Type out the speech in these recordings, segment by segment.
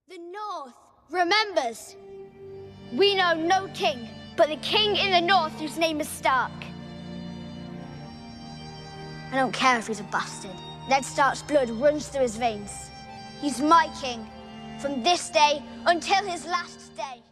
The North remembers. We know no king, but the king in the North whose name is Stark. I don't care if he's a bastard. Ned Stark's blood runs through his veins. He's my king, from this day until his last day.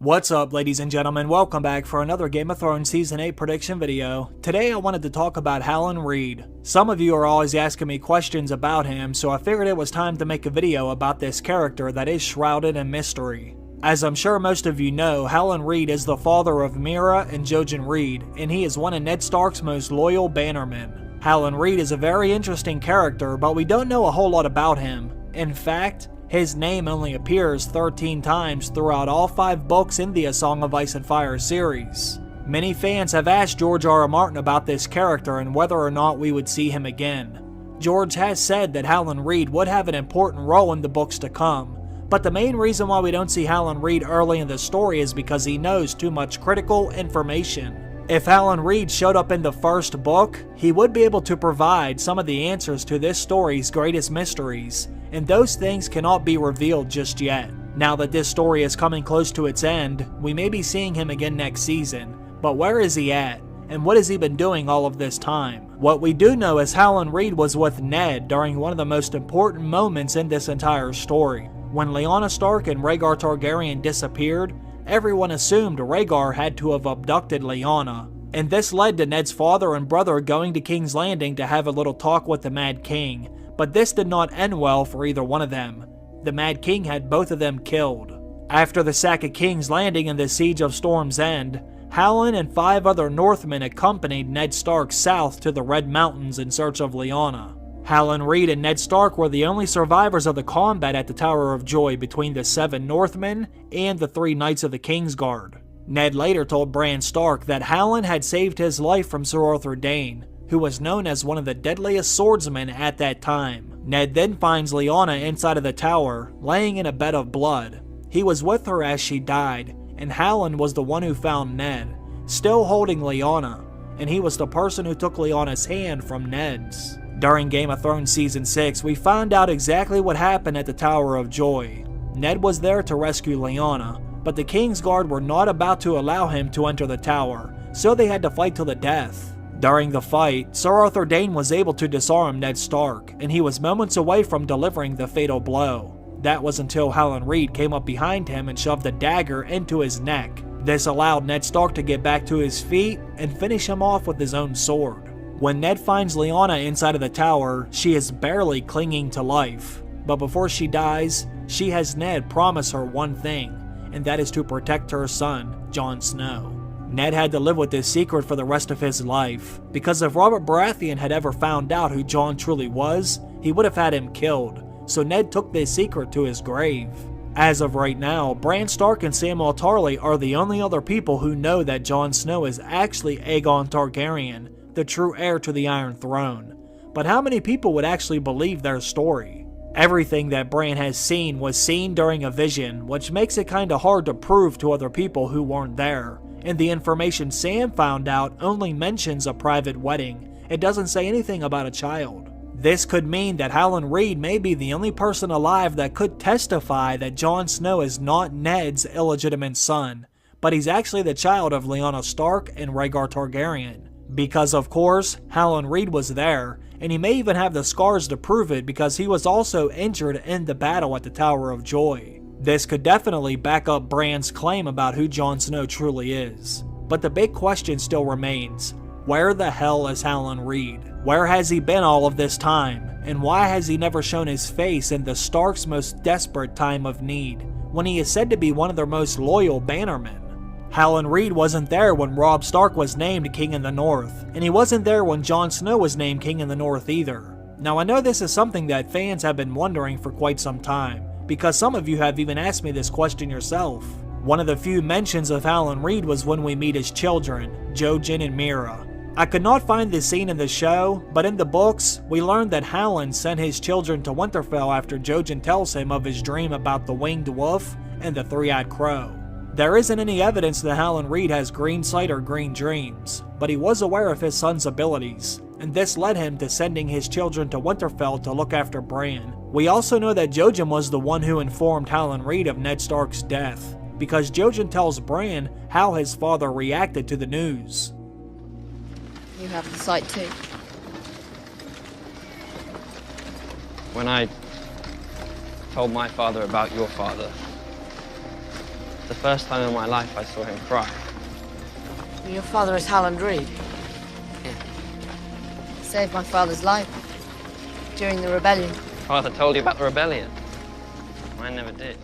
What's up, ladies and gentlemen? Welcome back for another Game of Thrones Season 8 prediction video. Today I wanted to talk about Howland Reed. Some of you are always asking me questions about him, so I figured it was time to make a video about this character that is shrouded in mystery. As I'm sure most of you know, Howland Reed is the father of Mira and Jojen Reed, and he is one of Ned Stark's most loyal bannermen. Howland Reed is a very interesting character, but we don't know a whole lot about him. In fact, his name only appears 13 times throughout all 5 books in the A Song of Ice and Fire series. Many fans have asked George R.R. Martin about this character and whether or not we would see him again. George has said that Howland Reed would have an important role in the books to come, but the main reason why we don't see Howland Reed early in the story is because he knows too much critical information. If Howland Reed showed up in the first book, he would be able to provide some of the answers to this story's greatest mysteries, and those things cannot be revealed just yet. Now that this story is coming close to its end, we may be seeing him again next season, but where is he at? And what has he been doing all of this time? What we do know is Howland Reed was with Ned during one of the most important moments in this entire story. When Lyanna Stark and Rhaegar Targaryen disappeared, everyone assumed Rhaegar had to have abducted Lyanna, and this led to Ned's father and brother going to King's Landing to have a little talk with the Mad King, but this did not end well for either one of them. The Mad King had both of them killed. After the sack of King's Landing and the siege of Storm's End, Howland and 5 other Northmen accompanied Ned Stark south to the Red Mountains in search of Lyanna. Howland Reed and Ned Stark were the only survivors of the combat at the Tower of Joy between the 7 Northmen and the 3 Knights of the Kingsguard. Ned later told Bran Stark that Howland had saved his life from Sir Arthur Dayne, who was known as one of the deadliest swordsmen at that time. Ned then finds Lyanna inside of the tower, laying in a bed of blood. He was with her as she died, and Howland was the one who found Ned, still holding Lyanna, and he was the person who took Lyanna's hand from Ned's. During Game of Thrones Season 6, we found out exactly what happened at the Tower of Joy. Ned was there to rescue Lyanna, but the Kingsguard were not about to allow him to enter the tower, so they had to fight to the death. During the fight, Sir Arthur Dayne was able to disarm Ned Stark, and he was moments away from delivering the fatal blow. That was until Howland Reed came up behind him and shoved a dagger into his neck. This allowed Ned Stark to get back to his feet and finish him off with his own sword. When Ned finds Lyanna inside of the tower, she is barely clinging to life. But before she dies, she has Ned promise her one thing, and that is to protect her son, Jon Snow. Ned had to live with this secret for the rest of his life, because if Robert Baratheon had ever found out who Jon truly was, he would have had him killed, so Ned took this secret to his grave. As of right now, Bran Stark and Samwell Tarly are the only other people who know that Jon Snow is actually Aegon Targaryen, the true heir to the Iron Throne. But how many people would actually believe their story? Everything that Bran has seen was seen during a vision, which makes it kinda hard to prove to other people who weren't there. And the information Sam found out only mentions a private wedding. It doesn't say anything about a child. This could mean that Howland Reed may be the only person alive that could testify that Jon Snow is not Ned's illegitimate son, but he's actually the child of Lyanna Stark and Rhaegar Targaryen. Because of course, Howland Reed was there, and he may even have the scars to prove it because he was also injured in the battle at the Tower of Joy. This could definitely back up Bran's claim about who Jon Snow truly is. But the big question still remains, where the hell is Howland Reed? Where has he been all of this time? And why has he never shown his face in the Starks' most desperate time of need, when he is said to be one of their most loyal bannermen? Howland Reed wasn't there when Robb Stark was named King in the North, and he wasn't there when Jon Snow was named King in the North either. Now I know this is something that fans have been wondering for quite some time, because some of you have even asked me this question yourself. One of the few mentions of Howland Reed was when we meet his children, Jojen and Mira. I could not find this scene in the show, but in the books, we learned that Howland sent his children to Winterfell after Jojen tells him of his dream about the winged wolf and the three-eyed crow. There isn't any evidence that Howland Reed has green sight or green dreams, but he was aware of his son's abilities, and this led him to sending his children to Winterfell to look after Bran, We also know that Jojen was the one who informed Howland Reed of Ned Stark's death, because Jojen tells Bran how his father reacted to the news. You have the sight too. When I told my father about your father, the first time in my life I saw him cry. Your father is Howland Reed? Yeah. Saved my father's life during the rebellion. Father told you about the rebellion. Mine never did.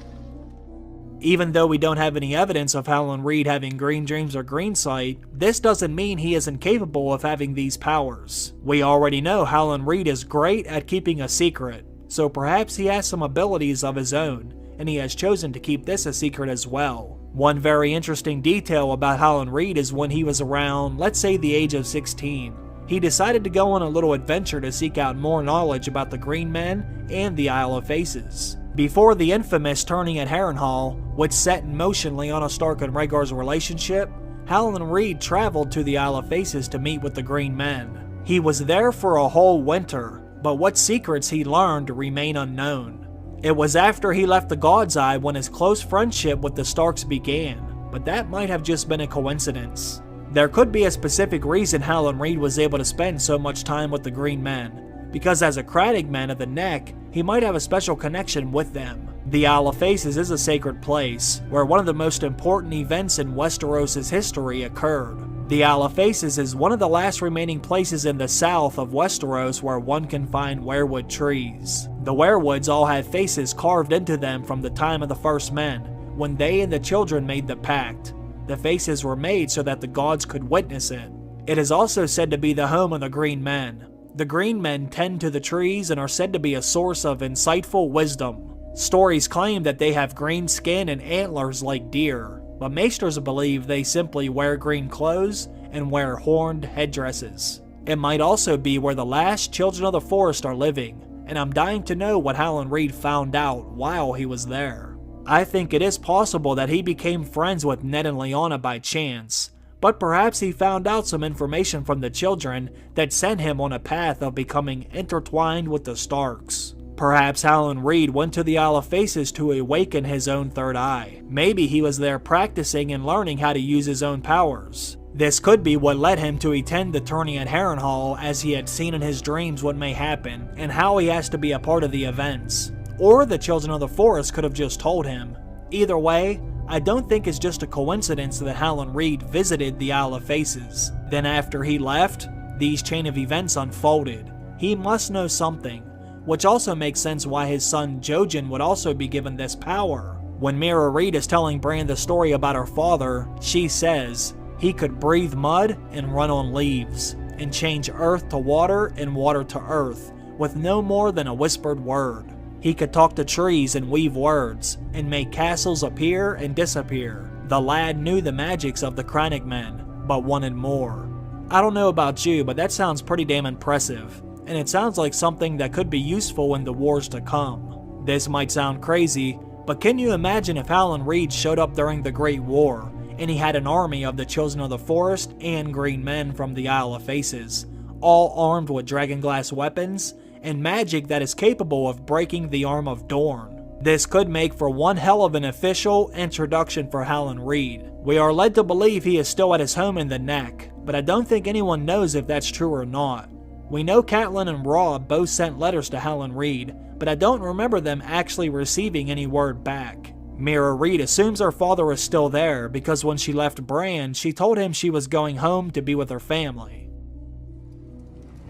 Even though we don't have any evidence of Howland Reed having green dreams or green sight, this doesn't mean he isn't capable of having these powers. We already know Howland Reed is great at keeping a secret, so perhaps he has some abilities of his own, and he has chosen to keep this a secret as well. One very interesting detail about Howland Reed is when he was around, let's say, the age of 16. He decided to go on a little adventure to seek out more knowledge about the Green Men and the Isle of Faces. Before the infamous turning at Harrenhal, which set in motion Lyanna Stark and Rhaegar's relationship, Howland Reed traveled to the Isle of Faces to meet with the Green Men. He was there for a whole winter, but what secrets he learned remain unknown. It was after he left the God's Eye when his close friendship with the Starks began, but that might have just been a coincidence. There could be a specific reason Howland Reed was able to spend so much time with the Green Men, because as a Crannogman of the Neck, he might have a special connection with them. The Isle of Faces is a sacred place, where one of the most important events in Westeros' history occurred. The Isle of Faces is one of the last remaining places in the south of Westeros where one can find weirwood trees. The weirwoods all have faces carved into them from the time of the First Men, when they and the children made the pact. The faces were made so that the gods could witness it. It is also said to be the home of the Green Men. The Green Men tend to the trees and are said to be a source of insightful wisdom. Stories claim that they have green skin and antlers like deer, but maesters believe they simply wear green clothes and wear horned headdresses. It might also be where the last children of the forest are living, and I'm dying to know what Howland Reed found out while he was there. I think it is possible that he became friends with Ned and Lyanna by chance, but perhaps he found out some information from the children that sent him on a path of becoming intertwined with the Starks. Perhaps Howland Reed went to the Isle of Faces to awaken his own third eye. Maybe he was there practicing and learning how to use his own powers. This could be what led him to attend the tourney at Harrenhal, as he had seen in his dreams what may happen and how he has to be a part of the events. Or the children of the forest could have just told him. Either way, I don't think it's just a coincidence that Howland Reed visited the Isle of Faces. Then after he left, these chain of events unfolded. He must know something, which also makes sense why his son Jojen would also be given this power. When Mira Reed is telling Bran the story about her father, she says he could breathe mud and run on leaves, and change earth to water and water to earth, with no more than a whispered word. He could talk to trees and weave words, and make castles appear and disappear. The lad knew the magics of the Crannogmen, but wanted more. I don't know about you, but that sounds pretty damn impressive, and it sounds like something that could be useful in the wars to come. This might sound crazy, but can you imagine if Howland Reed showed up during the Great War, and he had an army of the Children of the Forest and Green Men from the Isle of Faces, all armed with dragonglass weapons, and magic that is capable of breaking the arm of Dorne? This could make for one hell of an official introduction for Howland Reed. We are led to believe he is still at his home in the Neck, but I don't think anyone knows if that's true or not. We know Catelyn and Robb both sent letters to Howland Reed, but I don't remember them actually receiving any word back. Mira Reed assumes her father is still there because when she left Bran, she told him she was going home to be with her family.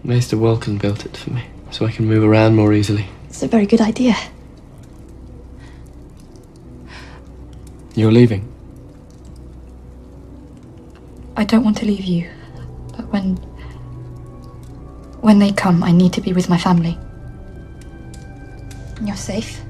Maester Welkin built it for me, so I can move around more easily. It's a very good idea. You're leaving? I don't want to leave you, but when they come, I need to be with my family. You're safe?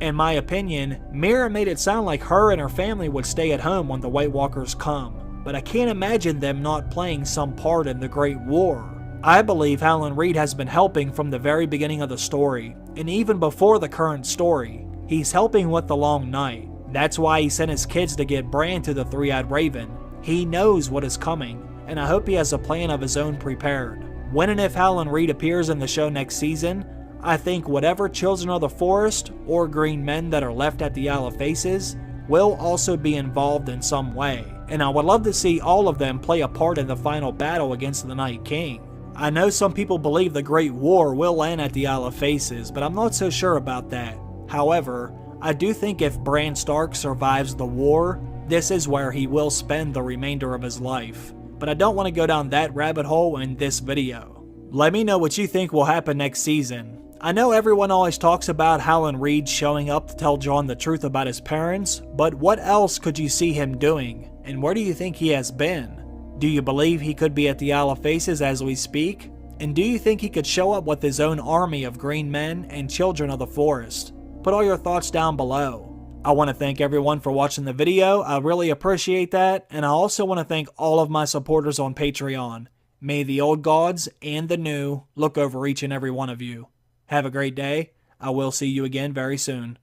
In my opinion, Mira made it sound like her and her family would stay at home when the White Walkers come, but I can't imagine them not playing some part in the Great War. I believe Howland Reed has been helping from the very beginning of the story, and even before the current story. He's helping with the Long Night. That's why he sent his kids to get Bran to the Three-Eyed Raven. He knows what is coming, and I hope he has a plan of his own prepared. When and if Howland Reed appears in the show next season, I think whatever children of the forest or green men that are left at the Isle of Faces will also be involved in some way, and I would love to see all of them play a part in the final battle against the Night King. I know some people believe the Great War will end at the Isle of Faces, but I'm not so sure about that. However, I do think if Bran Stark survives the war, this is where he will spend the remainder of his life. But I don't want to go down that rabbit hole in this video. Let me know what you think will happen next season. I know everyone always talks about Howland Reed showing up to tell Jon the truth about his parents, but what else could you see him doing? And where do you think he has been? Do you believe he could be at the Isle of Faces as we speak? And do you think he could show up with his own army of green men and children of the forest? Put all your thoughts down below. I want to thank everyone for watching the video. I really appreciate that, and I also want to thank all of my supporters on Patreon. May the old gods and the new look over each and every one of you. Have a great day. I will see you again very soon.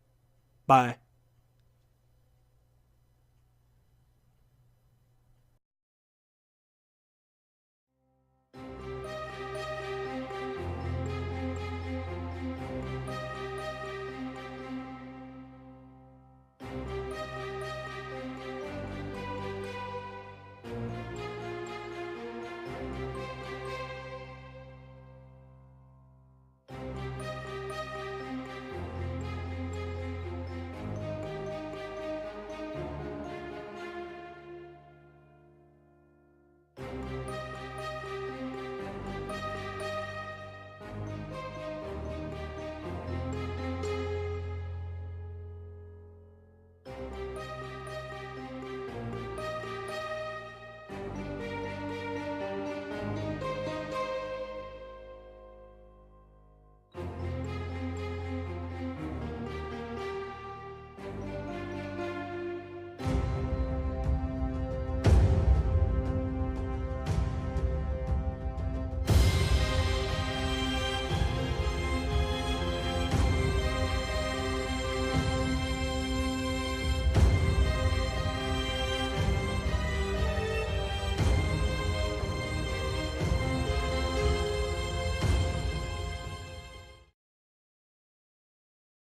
Bye.